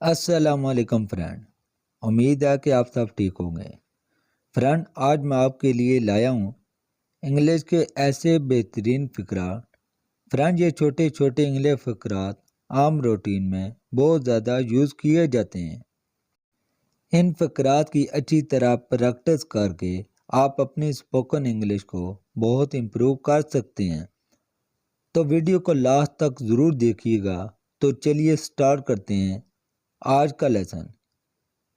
السلام علیکم فرینڈ، امید ہے کہ آپ سب ٹھیک ہوں گے۔ فرینڈ، آج میں آپ کے لیے لایا ہوں انگلش کے ایسے بہترین فقرات۔ فرینڈ، یہ چھوٹے چھوٹے انگلش فقرات عام روٹین میں بہت زیادہ یوز کیے جاتے ہیں۔ ان فقرات کی اچھی طرح پریکٹس کر کے آپ اپنی اسپوکن انگلش کو بہت امپروو کر سکتے ہیں۔ تو ویڈیو کو لاسٹ تک ضرور دیکھیے گا۔ تو چلیے سٹارٹ کرتے ہیں آج کا لیسن۔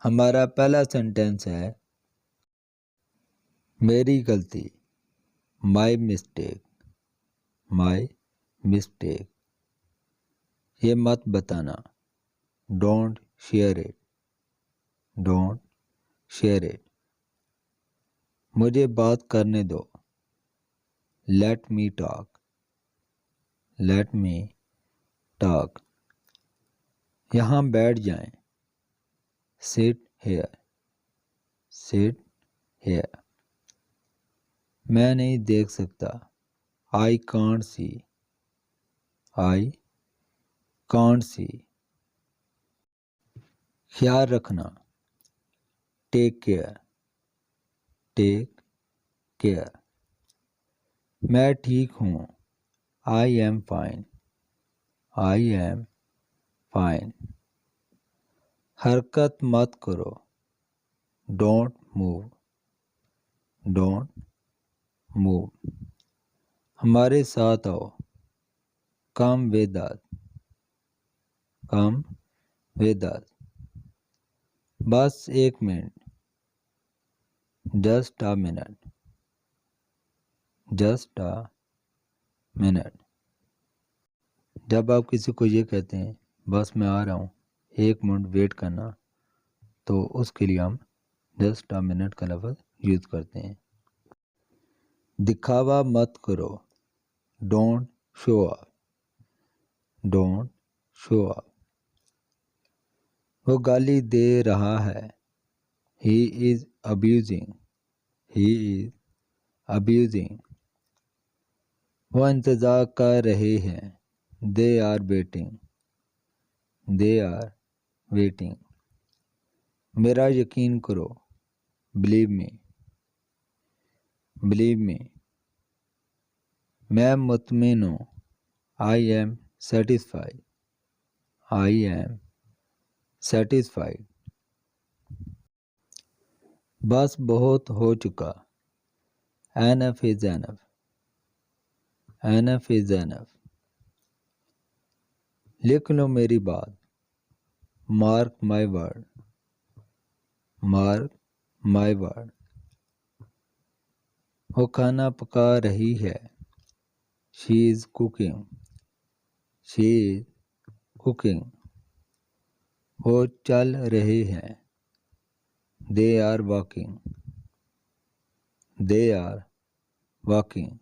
ہمارا پہلا سینٹینس ہے میری غلطی، مائی مسٹیک، مائی مسٹیک۔ یہ مت بتانا، don't share it, don't share it. مجھے بات کرنے دو، let me talk, let me talk. یہاں بیٹھ جائیں، سٹ ہیئر، سٹ ہیئر۔ میں نہیں دیکھ سکتا، I can't see, I can't see. خیال رکھنا، ٹیک کیئر، ٹیک کیئر۔ میں ٹھیک ہوں، I am fine, I am fine. حرکت مت کرو، ڈونٹ موو، ڈونٹ موو۔ ہمارے ساتھ آؤ، come with us, come with us. بس ایک minute, just a minute, just a minute. جب آپ کسی کو یہ کہتے ہیں بس میں آ رہا ہوں، ایک منٹ ویٹ کرنا، تو اس کے لیے ہم جسٹ اے منٹ کا لفظ یوز کرتے ہیں۔ دکھاوا مت کرو، don't show of, don't show of. وہ گالی دے رہا ہے، ہی از ابیوزنگ، ہی از ابیوزنگ۔ وہ انتظار کر رہے ہیں، they are waiting, they are waiting. میرا یقین کرو، بلیو می، بلیو می۔ میں مطمئن ہوں، I M satisfy, I am satisfied. بس بہت ہو چکا، enough is enough, enough is enough. لکھ لو میری بات، mark my word, mark my word. وہ کھانا پکا رہی ہے، she is cooking, she is cooking. وہ چل رہے ہیں، they are walking, they are walking.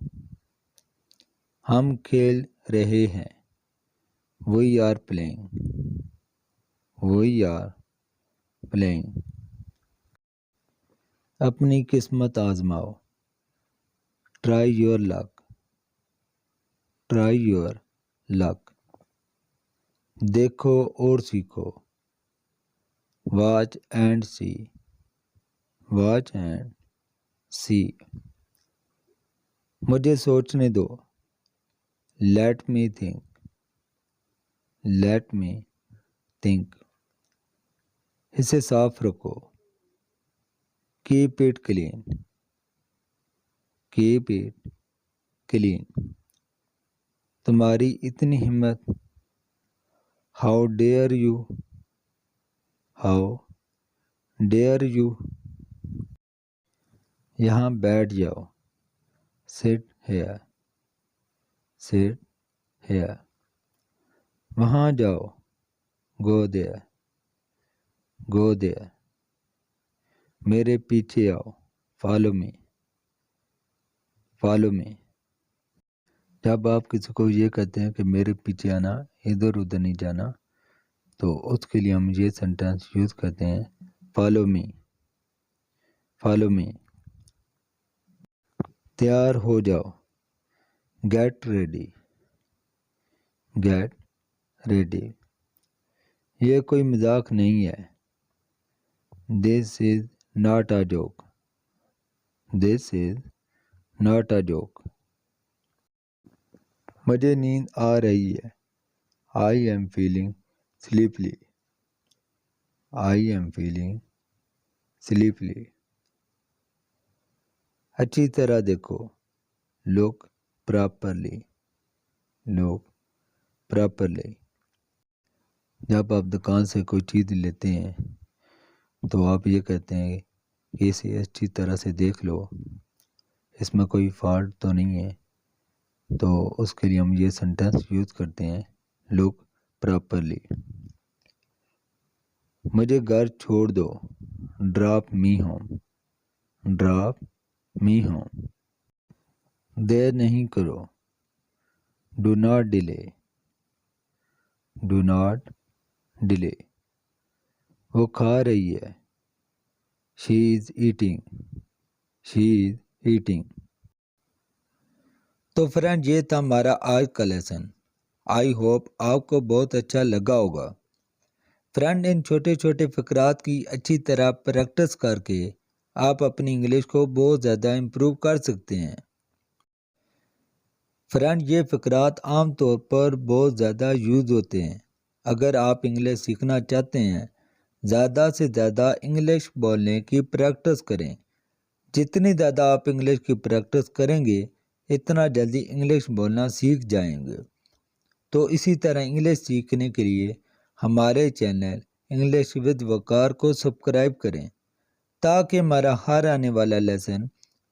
ہم کھیل رہے ہیں، we are playing, we are playing. اپنی قسمت آزماؤ، try your luck, try your luck. دیکھو اور سیکھو، watch and see, watch and see. مجھے سوچنے دو، let me think, let me think. اسے صاف رکھو، keep it clean, keep it clean. تمہاری اتنی ہمت، how dare you, how dare you. یہاں بیٹھ جاؤ، سٹ ہیئر، سٹ ہیئر۔ وہاں جاؤ، گو دیئر، گو دیئر۔ میرے پیچھے آؤ، فالو می، فالو می۔ جب آپ کسی کو یہ کہتے ہیں کہ میرے پیچھے آنا، ادھر ادھر نہیں جانا، تو اس کے لیے ہم یہ سینٹینس یوز کرتے ہیں، فالو می، فالو می۔ تیار ہو جاؤ، گیٹ ریڈی، گیٹ ریڈی۔ یہ کوئی مذاق نہیں ہے. This is not a joke. This is not a joke. مجھے نیند آ رہی ہے. I am feeling sleepy. I am feeling sleepy. اچھی طرح دیکھو. Look properly. Look properly. جب آپ دکان سے کوئی چیز لیتے ہیں تو آپ یہ کہتے ہیں کہ اسے اچھی طرح سے دیکھ لو، اس میں کوئی فالٹ تو نہیں ہے. تو اس کے لیے ہم یہ سینٹینس یوز کرتے ہیں لک پراپرلی. مجھے گھر چھوڑ دو. Drop me home. Drop me home. دیر نہیں کرو. Do not delay. Do not delay. وہ کھا رہی ہے. She is eating. She is eating. تو فرینڈ یہ تھا ہمارا آج کا لیسن. آئی ہوپ آپ کو بہت اچھا لگا ہوگا. فرینڈ ان چھوٹے چھوٹے فقرات کی اچھی طرح پریکٹس کر کے آپ اپنی انگلش کو بہت زیادہ امپروو کر سکتے ہیں. فرینڈ یہ فقرات عام طور پر بہت زیادہ یوز ہوتے ہیں. اگر آپ انگلش سیکھنا چاہتے ہیں زیادہ سے زیادہ انگلش بولنے کی پریکٹس کریں. جتنی زیادہ آپ انگلش کی پریکٹس کریں گے اتنا جلدی انگلش بولنا سیکھ جائیں گے. تو اسی طرح انگلش سیکھنے کے لیے ہمارے چینل انگلش ود وقار کو سبسکرائب کریں تاکہ ہمارا ہر آنے والا لیسن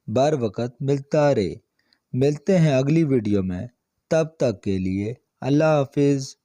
بر وقت ملتا رہے. ملتے ہیں اگلی ویڈیو میں. تب تک کے لیے اللہ حافظ.